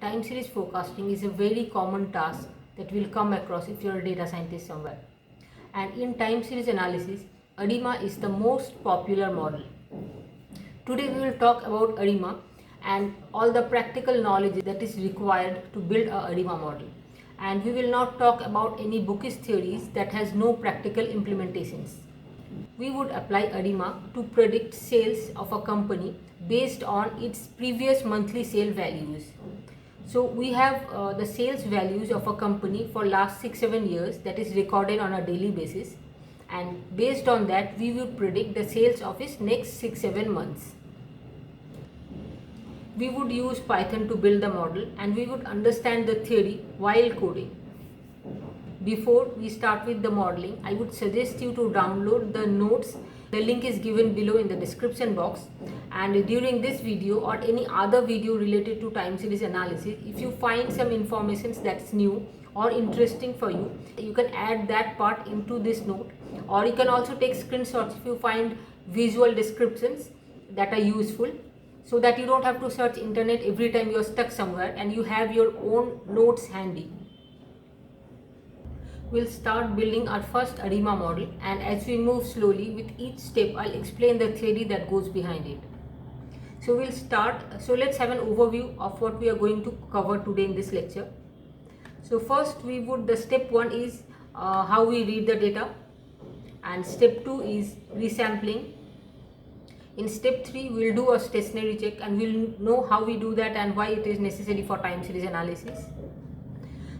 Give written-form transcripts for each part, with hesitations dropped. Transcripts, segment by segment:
time series forecasting is a very common task that will come across if you're a data scientist somewhere. And in time series analysis, ARIMA is the most popular model. Today we will talk about ARIMA and all the practical knowledge that is required to build a ARIMA model. And we will not talk about any bookish theories that has no practical implementations. We would apply ARIMA to predict sales of a company based on its previous monthly sale values. So we have the sales values of a company for last 6-7 years that is recorded on a daily basis, and based on that we will predict the sales of its next 6-7 months. We would use Python to build the model and we would understand the theory while coding. Before we start with the modeling, I would suggest you to download the notes. The link is given below in the description box. And during this video or any other video related to time series analysis, if you find some information that's new or interesting for you, you can add that part into this note, or you can also take screenshots if you find visual descriptions that are useful, so that you don't have to search internet every time you're stuck somewhere and you have your own notes handy. We'll start building our first ARIMA model, and as we move slowly with each step, I'll explain the theory that goes behind it. So we'll start. So let's have an overview of what we are going to cover today in this lecture. So first the step 1 is how we read the data, and step 2 is resampling. In step 3 we'll do a stationary check and we'll know how we do that and why it is necessary for time series analysis.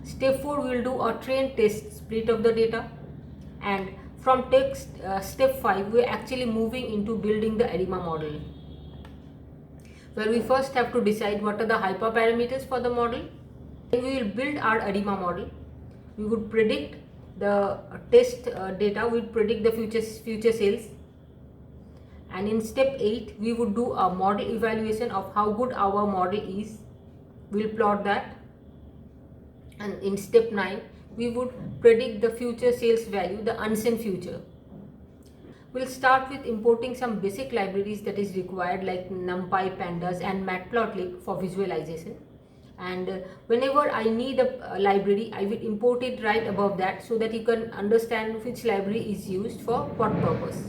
Step 4 we'll do a train test split of the data, and from step 5 we're actually moving into building the ARIMA model, where we first have to decide what are the hyperparameters for the model. Then we will build our ARIMA model. We would predict the test data, we would predict the future sales, and in step 8 we would do a model evaluation of how good our model is. We'll plot that. And in step 9 we would predict the future sales value, the unseen future. We'll start with importing some basic libraries that is required, like NumPy, Pandas and Matplotlib for visualization. And whenever I need a library, I will import it right above that, so that you can understand which library is used for what purpose.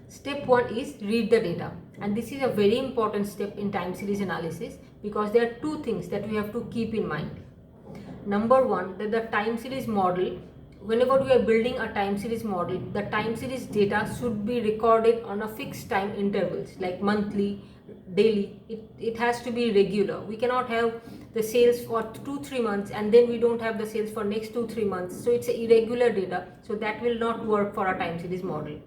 Step 1 is read the data, and this is a very important step in time series analysis because there are two things that we have to keep in mind. Number 1, that the time series model, whenever we are building a time series model, the time series data should be recorded on a fixed time intervals, like monthly, daily. It has to be regular. We cannot have the sales for 2-3 months and then we don't have the sales for next 2-3 months. So it's irregular data, so that will not work for a time series model.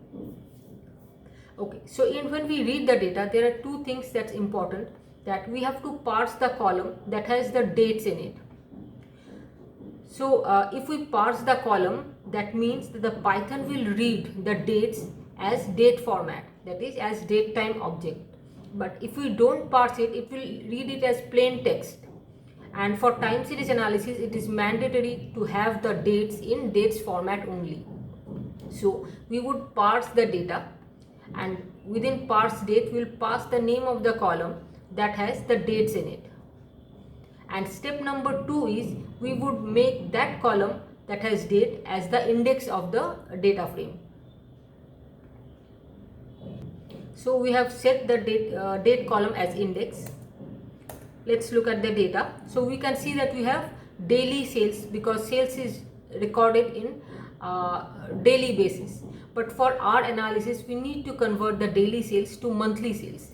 Okay, so when we read the data, there are two things that's important, that we have to parse the column that has the dates in it. So if we parse the column, that means that the Python will read the dates as date format, that is as date time object. But if we don't parse it, it will read it as plain text. And for time series analysis, it is mandatory to have the dates in dates format only. So we would parse the data, and within parse date we will pass the name of the column that has the dates in it. And step number 2 is we would make that column that has date as the index of the data frame. So we have set the date column as index. Let's look at the data. So we can see that we have daily sales because sales is recorded in daily basis. But for our analysis, we need to convert the daily sales to monthly sales.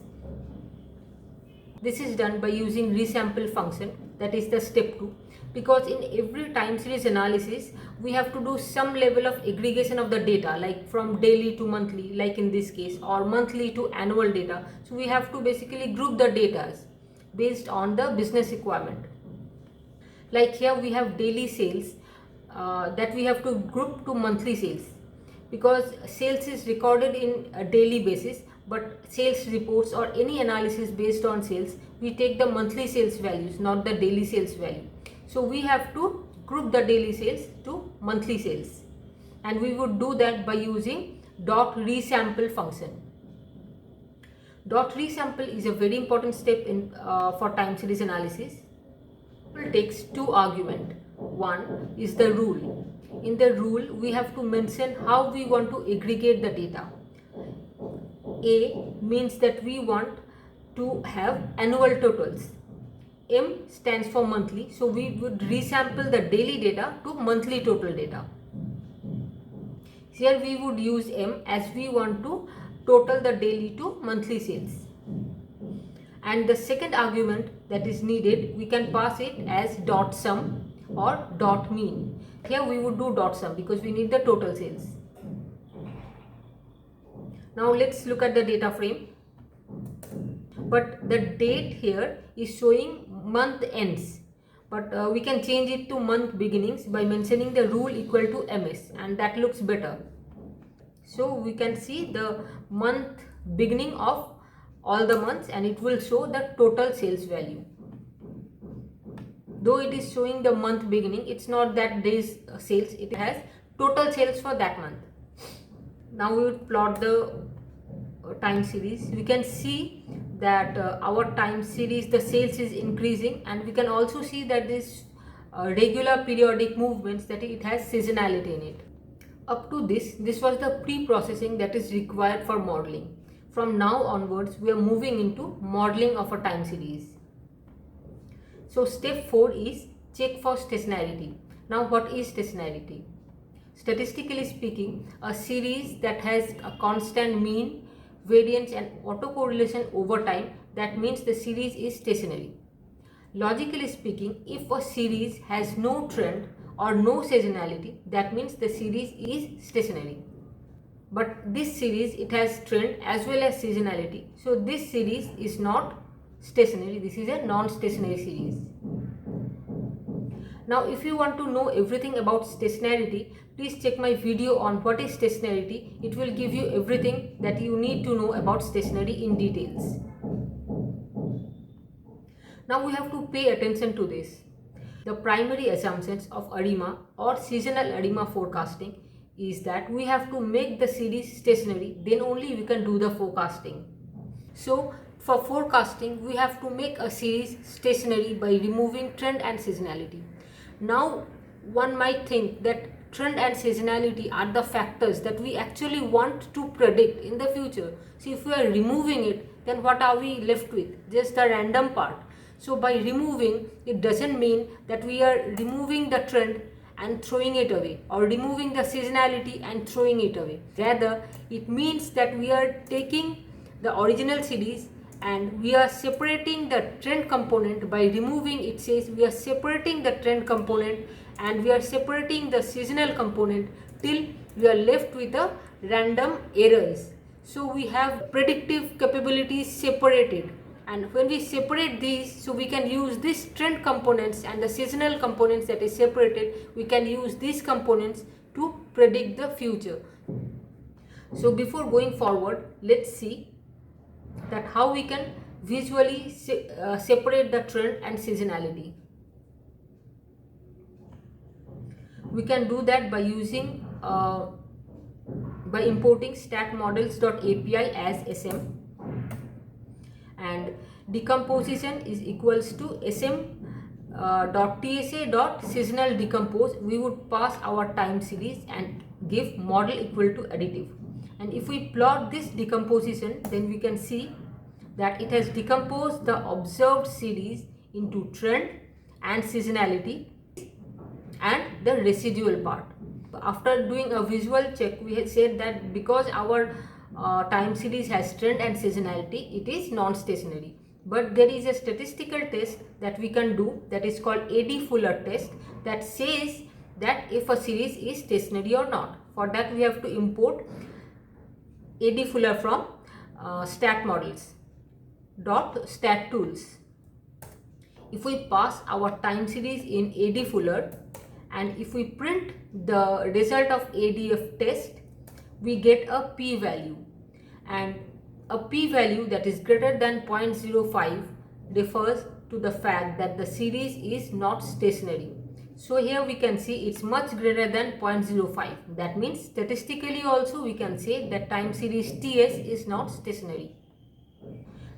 This is done by using resample function, that is the step 2, because in every time series analysis, we have to do some level of aggregation of the data, like from daily to monthly, like in this case, or monthly to annual data. So we have to basically group the data based on the business requirement. Like here we have daily sales that we have to group to monthly sales, because sales is recorded in a daily basis, but sales reports or any analysis based on sales, we take the monthly sales values, not the daily sales value. So we have to group the daily sales to monthly sales, and we would do that by using .resample function. Dot resample is a very important step in for time series analysis. It takes two arguments. One is the rule. In the rule, we have to mention how we want to aggregate the data. A means that we want to have annual totals. M stands for monthly, so we would resample the daily data to monthly total data. Here we would use M as we want to total the daily to monthly sales. And the second argument that is needed, we can pass it as dot sum or dot mean. Here we would do dot sum because we need the total sales. Now let's look at the data frame. But the date here is showing month ends, but we can change it to month beginnings by mentioning the rule equal to ms, and that looks better. So we can see the month beginning of all the months, and it will show the total sales value. Though it is showing the month beginning, it's not that day's sales, it has total sales for that month. Now we will plot the time series. We can see that our time series, the sales is increasing, and we can also see that this regular periodic movements, that it has seasonality in it. Up to this was the pre-processing that is required for modeling. From now onwards, we are moving into modeling of a time series. So step 4 is check for stationarity. Now what is stationarity? Statistically speaking, a series that has a constant mean, variance and autocorrelation over time, that means the series is stationary. Logically speaking, if a series has no trend or no seasonality, that means the series is stationary. But this series, it has trend as well as seasonality, so this series is not stationary. This is a non-stationary series. Now if you want to know everything about stationarity, please check my video on what is stationarity. It will give you everything that you need to know about stationarity in details. Now we have to pay attention to this. The primary assumptions of ARIMA or seasonal ARIMA forecasting is that we have to make the series stationary, then only we can do the forecasting. So for forecasting, we have to make a series stationary by removing trend and seasonality. Now one might think that trend and seasonality are the factors that we actually want to predict in the future. So if we are removing it, then what are we left with? Just the random part. So by removing, it doesn't mean that we are removing the trend and throwing it away, or removing the seasonality and throwing it away. Rather, it means that we are taking the original series and we are separating the trend component. By removing, it says we are separating the trend component and we are separating the seasonal component till we are left with the random errors. So we have predictive capabilities separated, and when we separate these, so we can use these trend components and the seasonal components that is separated, we can use these components to predict the future. So before going forward, let's see that how we can visually separate the trend and seasonality. We can do that by using by importing statmodels.api as SM, and decomposition is equals to sm.tsa.seasonal decompose. We would pass our time series and give model equal to additive. And if we plot this decomposition, then we can see that it has decomposed the observed series into trend and seasonality and the residual part. After doing a visual check, we had said that because our time series has trend and seasonality, it is non-stationary. But there is a statistical test that we can do, that is called AD Fuller test, that says that if a series is stationary or not. For that we have to import AD Fuller from statmodels.stattools. If we pass our time series in AD Fuller and if we print the result of ADF test, we get a p-value, and a p-value that is greater than 0.05 refers to the fact that the series is not stationary. So here we can see it's much greater than 0.05. That means statistically also we can say that time series TS is not stationary.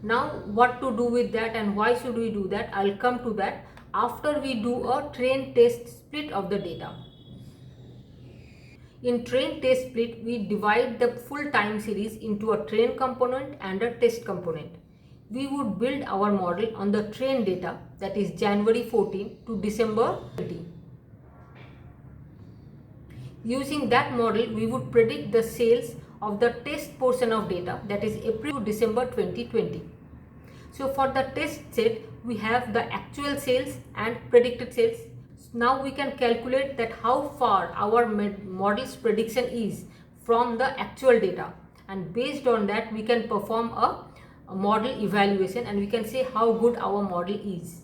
Now what to do with that and why should we do that, I'll come to that after we do a train test split of the data. In train test split, we divide the full time series into a train component and a test component. We would build our model on the train data, that is January 14 to December 20. Using that model, we would predict the sales of the test portion of data, that is April to December 2020. So for the test set, we have the actual sales and predicted sales. Now we can calculate that how far our model's prediction is from the actual data, and based on that we can perform a model evaluation and we can say how good our model is.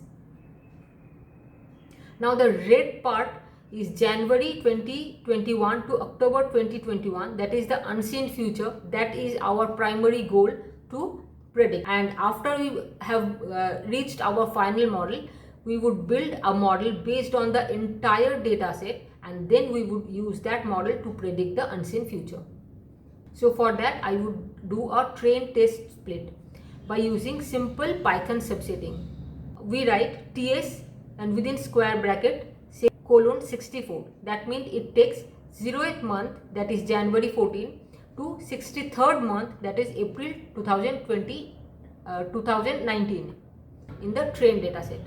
Now the red part is January 2021 to October 2021, that is the unseen future. That is our primary goal to predict, and after we have reached our final model, we would build a model based on the entire data set, and then we would use that model to predict the unseen future. So for that I would do a train test split by using simple Python subsetting. We write TS and within square bracket say colon 64. That means it takes 0th month, that is January 14, to 63rd month, that is April 2019 in the train data set.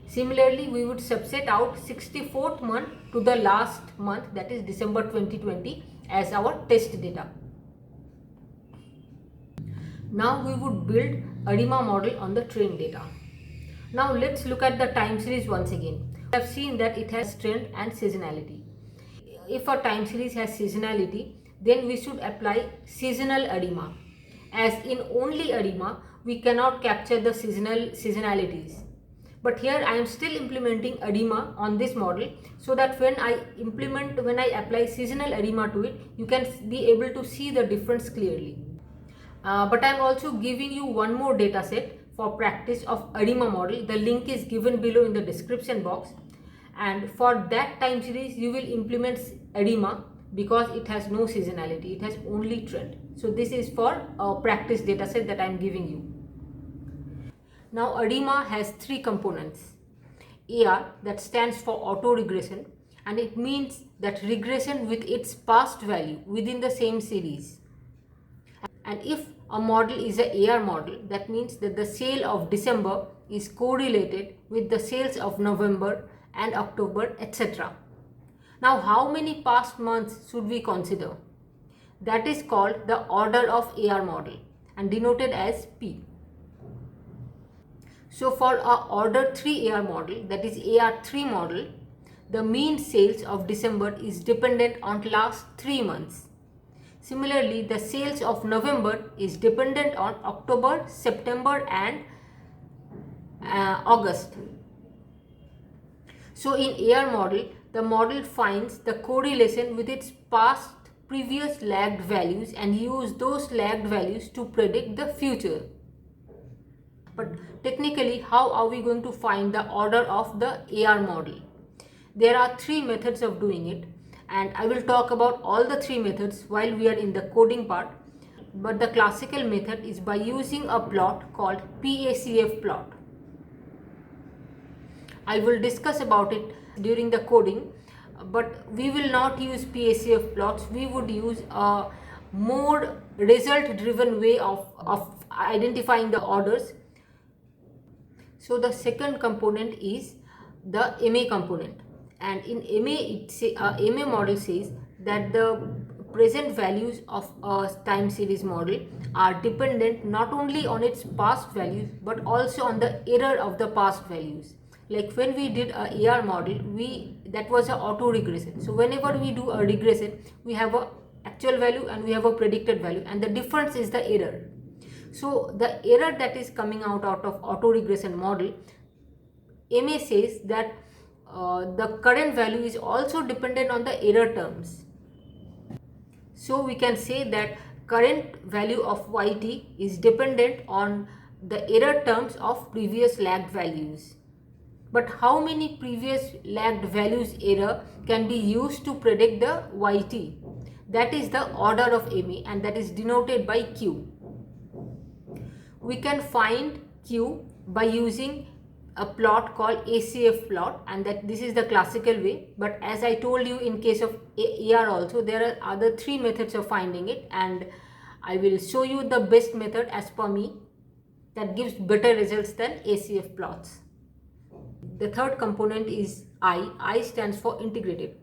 Similarly, we would subset out 64th month to the last month, that is December 2020, as our test data. Now we would build ARIMA model on the train data. Now let's look at the time series once again. We have seen that it has trend and seasonality. If a time series has seasonality, then we should apply seasonal ARIMA. As in only ARIMA, we cannot capture the seasonalities. But here I am still implementing ARIMA on this model, so that when I apply seasonal ARIMA to it, you can be able to see the difference clearly. But I am also giving you one more data set for practice of ARIMA model. The link is given below in the description box, and for that time series you will implement ARIMA because it has no seasonality, it has only trend. So this is for a practice data set that I am giving you. Now ARIMA has three components. AR, that stands for auto regression, and it means that regression with its past value within the same series. And if a model is an AR model, that means that the sale of December is correlated with the sales of November and October, etc. Now how many past months should we consider? That is called the order of AR model and denoted as P. So for our order 3 AR model, that is AR3 model, the mean sales of December is dependent on last 3 months. Similarly, the sales of November is dependent on October, September and August. So in AR model, the model finds the correlation with its past previous lagged values and use those lagged values to predict the future. But technically, how are we going to find the order of the AR model? There are 3 methods of doing it, and I will talk about all the 3 methods while we are in the coding part. But the classical method is by using a plot called PACF plot. I will discuss about it during the coding, but we will not use PACF plots. We would use a more result driven way of identifying the orders. So the second component is the MA component, and in MA model says that the present values of a time series model are dependent not only on its past values but also on the error of the past values. Like when we did a AR model, that was an auto regression. So whenever we do a regression, we have a actual value and we have a predicted value, and the difference is the error. So the error that is coming out of auto regression model, MA says that the current value is also dependent on the error terms. So we can say that current value of YT is dependent on the error terms of previous lagged values. But how many previous lagged values error can be used to predict the YT? That is the order of MA, and that is denoted by Q. we can find Q by using a plot called ACF plot, and that this is the classical way. But as I told you, in case of AR also, there are other 3 methods of finding it, and I will show you the best method as per me that gives better results than ACF plots. The third component is I. I stands for integrated.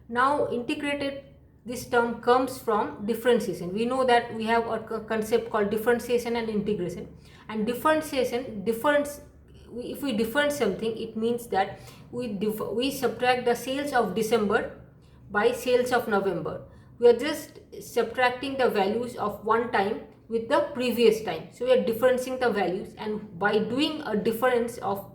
Now integrated, this term comes from differentiation. We know that we have a concept called differentiation and integration. And differentiation, if we difference something, it means that we subtract the sales of December by sales of November. We are just subtracting the values of one time with the previous time. So we are differencing the values, and by doing a difference of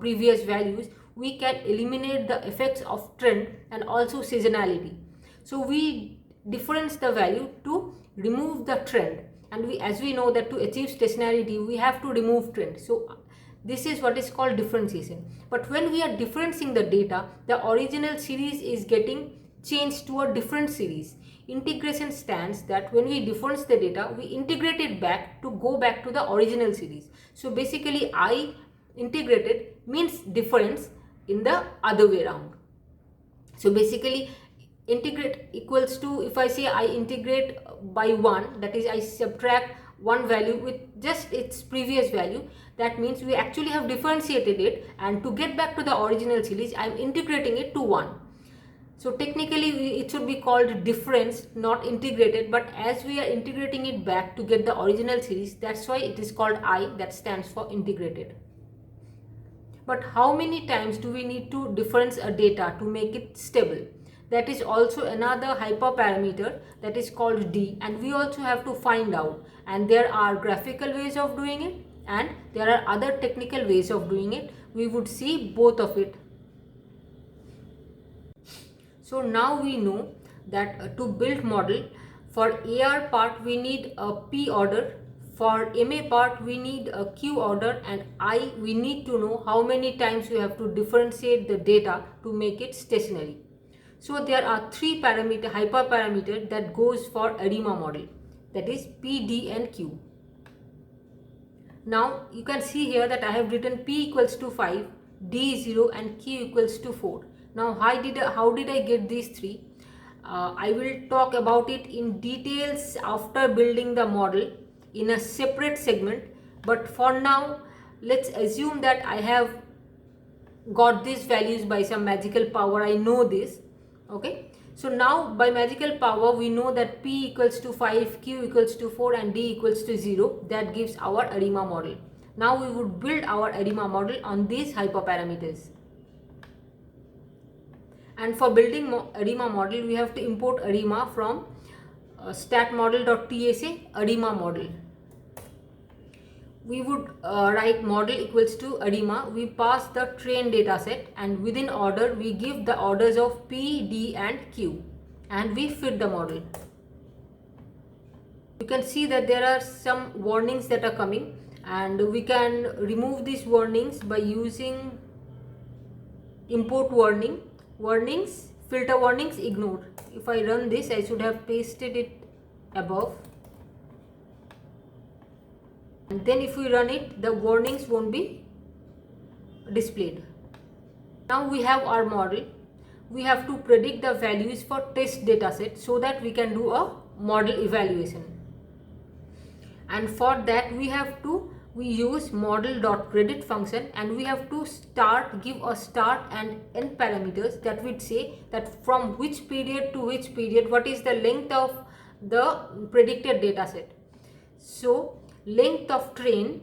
previous values, we can eliminate the effects of trend and also seasonality. So we difference the value to remove the trend, and as we know that to achieve stationarity we have to remove trend. So this is what is called differentiation. But when we are differencing the data, the original series is getting changed to a different series. Integration stands that when we difference the data, we integrate it back to go back to the original series. So basically I integrated means difference in the other way around. So basically integrate equals to, if I say I integrate by 1, that is I subtract one value with just its previous value, that means we actually have differentiated it, and to get back to the original series I am integrating it to 1. So technically it should be called difference, not integrated, but as we are integrating it back to get the original series, that's why it is called I, that stands for integrated. But how many times do we need to difference a data to make it stable? That is also another hyperparameter that is called D, and we also have to find out. And there are graphical ways of doing it, and there are other technical ways of doing it. We would see both of it. So now we know that to build model, for AR part we need a P order, for MA part we need a Q order, and I we need to know how many times we have to differentiate the data to make it stationary. So there are 3 hyperparameters that goes for ARIMA model, that is P, D and Q. Now you can see here that I have written P equals to 5, D is 0 and Q equals to 4. Now how did I get these 3? I will talk about it in details after building the model in a separate segment, but for now let's assume that I have got these values by some magical power. I know this. Okay, so now by magical power we know that P equals to 5, Q equals to 4 and D equals to 0. That gives our ARIMA model. Now we would build our ARIMA model on these hyperparameters. And for building ARIMA model, we have to import ARIMA from statmodel.tsa ARIMA model. We would write model equals to ARIMA. We pass the train data set, and within order we give the orders of P, D and Q, and we fit the model. You can see that there are some warnings that are coming, and we can remove these warnings by using import warnings, filter warnings, ignore. If I run this, I should have pasted it above. And then if we run it, the warnings won't be displayed. Now we have our model. We have to predict the values for test dataset so that we can do a model evaluation. And for that we use model.predict function, and we have to give a start and end parameters that would say that from which period to which period what is the length of the predicted dataset. So length of train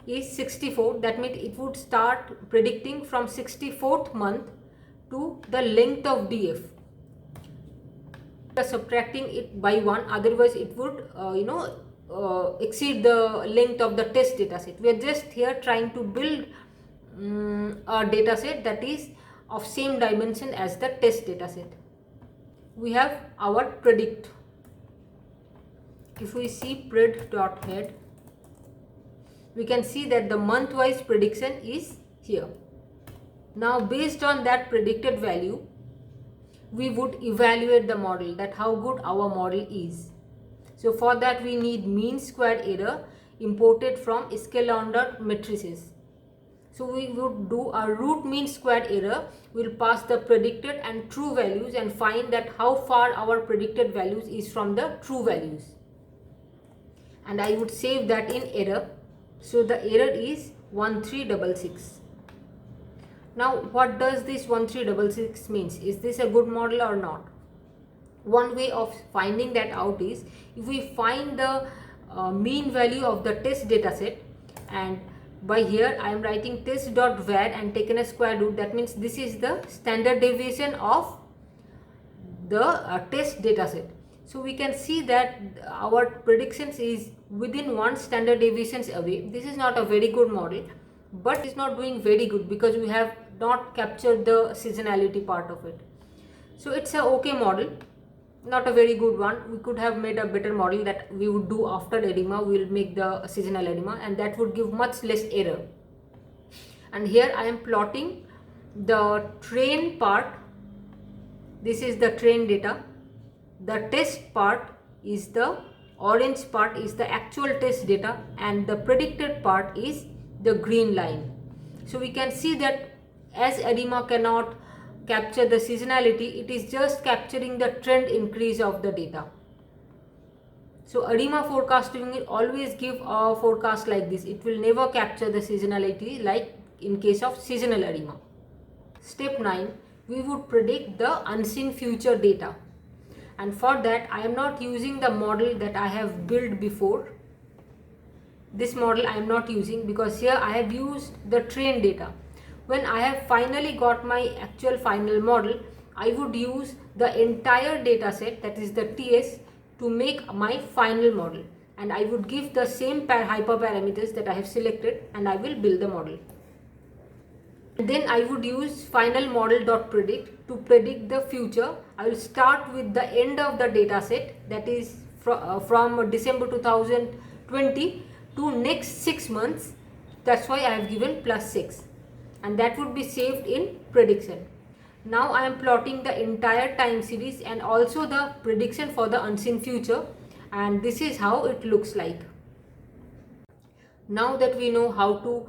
is 64, that means it would start predicting from 64th month to the length of DF. We are subtracting it by 1, otherwise it would exceed the length of the test dataset. We are just here trying to build a dataset that is of same dimension as the test dataset. We have our predict. If we see pred.head, we can see that the month-wise prediction is here. Now based on that predicted value, we would evaluate the model, that how good our model is. So for that we need mean squared error imported from Skalander matrices. So we would do a root mean squared error. We'll pass the predicted and true values and find that how far our predicted values is from the true values. And I would save that in error. So the error is 1366. Now what does this 1366 means? Is this a good model or not? One way of finding that out is if we find the mean value of the test dataset, and by here I am writing test.var and taken a square root. That means this is the standard deviation of the test dataset. So we can see that our predictions is within one standard deviations away. This is not a very good model, but it's not doing very good because we have not captured the seasonality part of it. So it's a okay model, not a very good one. We could have made a better model that we would do after edema. We will make the seasonal edema, and that would give much less error. And here I am plotting the train part. This is the train data. The test part is the orange part, is the actual test data, and the predicted part is the green line. So we can see that as edema cannot capture the seasonality, it is just capturing the trend increase of the data. So edema forecasting will always give a forecast like this. It will never capture the seasonality like in case of seasonal edema. Step 9, we would predict the unseen future data. And for that I am not using the model that I have built before. This model I am not using because here I have used the train data. When I have finally got my actual final model, I would use the entire data set, that is the TS, to make my final model, and I would give the same hyperparameters that I have selected, and I will build the model. Then I would use final model.predict to predict the future. I will start with the end of the data set, that is from December 2020 to next 6 months. That's why I have given +6, and that would be saved in prediction. Now I am plotting the entire time series and also the prediction for the unseen future, and this is how it looks like. Now that we know how to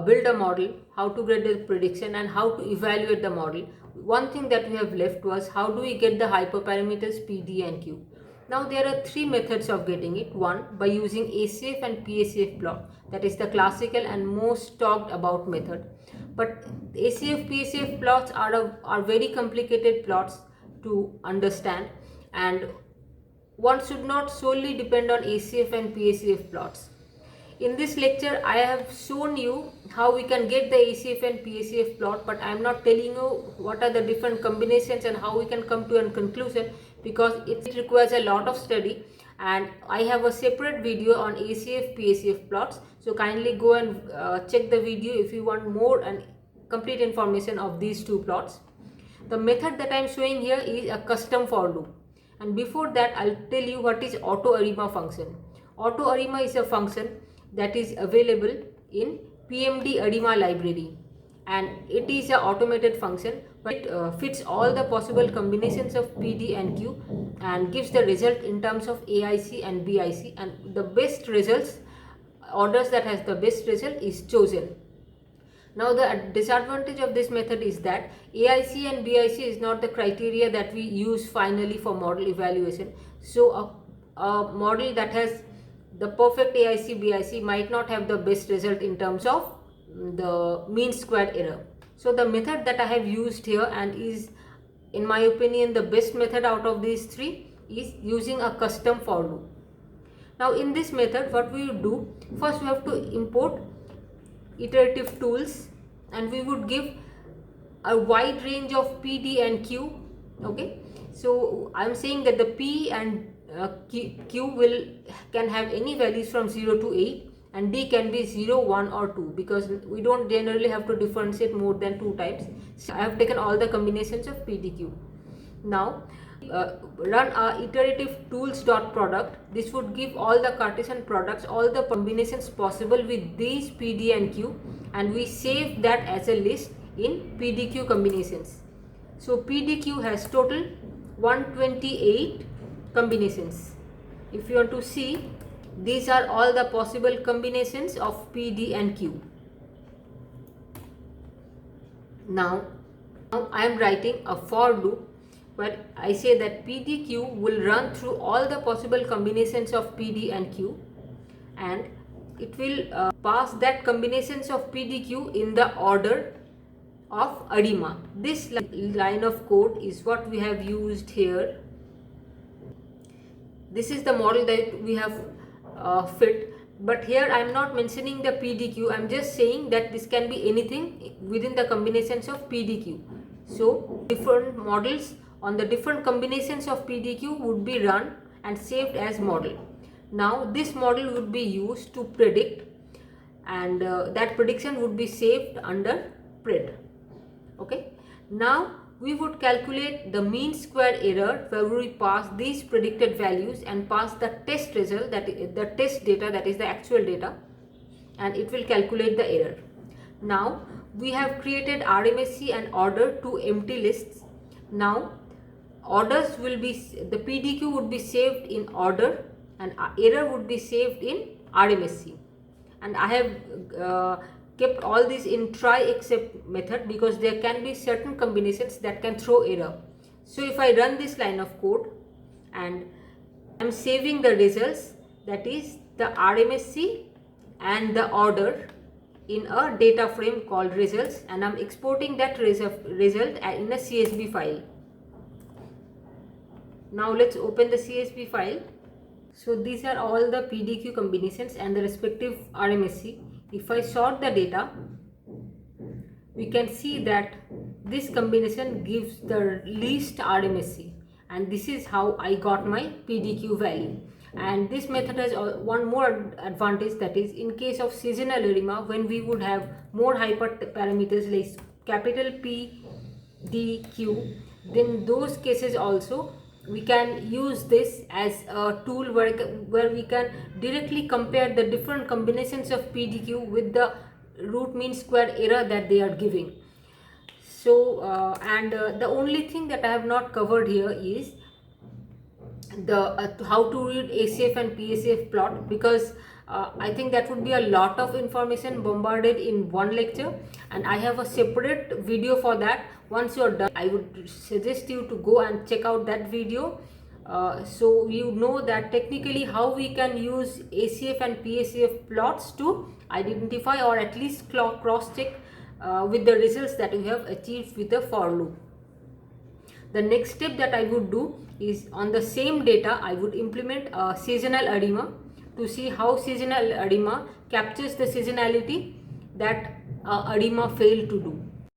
build a model, how to get the prediction, and how to evaluate the model, one thing that we have left was how do we get the hyperparameters P, D and Q. Now there are 3 methods of getting it. One, by using ACF and PACF plot. That is the classical and most talked about method. But ACF, PACF plots are very complicated plots to understand, and one should not solely depend on ACF and PACF plots. In this lecture I have shown you how we can get the ACF and PACF plot, but I am not telling you what are the different combinations and how we can come to a conclusion, because it requires a lot of study, and I have a separate video on ACF PACF plots. So kindly go and check the video if you want more and complete information of these 2 plots. The method that I am showing here is a custom for loop, and before that I'll tell you what is AutoArima function. AutoArima is a function that is available in PMD Arima library, and it is an automated function, but it fits all the possible combinations of P, D and Q and gives the result in terms of AIC and BIC, and the best results, orders that has the best result is chosen. Now the disadvantage of this method is that AIC and BIC is not the criteria that we use finally for model evaluation. So a model that has the perfect AIC BIC might not have the best result in terms of the mean squared error. So the method that I have used here, and is in my opinion the best method out of these 3, is using a custom for loop. Now in this method what we would do, first we have to import iterative tools, and we would give a wide range of P, D and Q. Okay, so I am saying that the P and Q can have any values from 0 to 8, and D can be 0, 1 or 2, because we don't generally have to differentiate more than 2 types. So I have taken all the combinations of P, D, Q. Now run a iterative tools.product. This would give all the Cartesian products, all the combinations possible with these P, D and Q, and we save that as a list in PDQ combinations. So PDQ has total 128 combinations. If you want to see These are all the possible combinations of P, D and Q. Now I am writing a for loop where I say that PDQ will run through all the possible combinations of PD and Q, and it will pass that combinations of PDQ in the order of ARIMA. This line of code is what we have used here. This is the model that we have fit, but here I am not mentioning the PDQ. I am just saying that this can be anything within the combinations of PDQ. So different models on the different combinations of PDQ would be run and saved as model. Now this model would be used to predict, and that prediction would be saved under pred. Okay. Now we would calculate the mean square error where we pass these predicted values and pass the test result, that is the test data, that is the actual data, and it will calculate the error. Now we have created RMSE and order to empty lists. Now orders will be, the PDQ would be saved in order and error would be saved in RMSE, and I have kept all this in try except method because there can be certain combinations that can throw error. So if I run this line of code and I am saving the results, that is the RMSE and the order, in a data frame called results, and I am exporting that result in a CSV file. Now let's open the CSV file. So these are all the PDQ combinations and the respective RMSE. If I sort the data, we can see that this combination gives the least RMSE, and this is how I got my PDQ value. And this method has one more advantage, that is in case of seasonal ARIMA, when we would have more hyperparameters like capital P, D, Q, then those cases also we can use this as a tool where we can directly compare the different combinations of PDQ with the root mean square error that they are giving. So the only thing that I have not covered here is the how to read ACF and PACF plot, because I think that would be a lot of information bombarded in one lecture, and I have a separate video for that. Once you are done, I would suggest you to go and check out that video, so you know that technically how we can use ACF and PACF plots to identify or at least cross check with the results that we have achieved with the for loop. The next step that I would do is, on the same data I would implement a seasonal ARIMA to see how seasonal ARIMA captures the seasonality that ARIMA failed to do.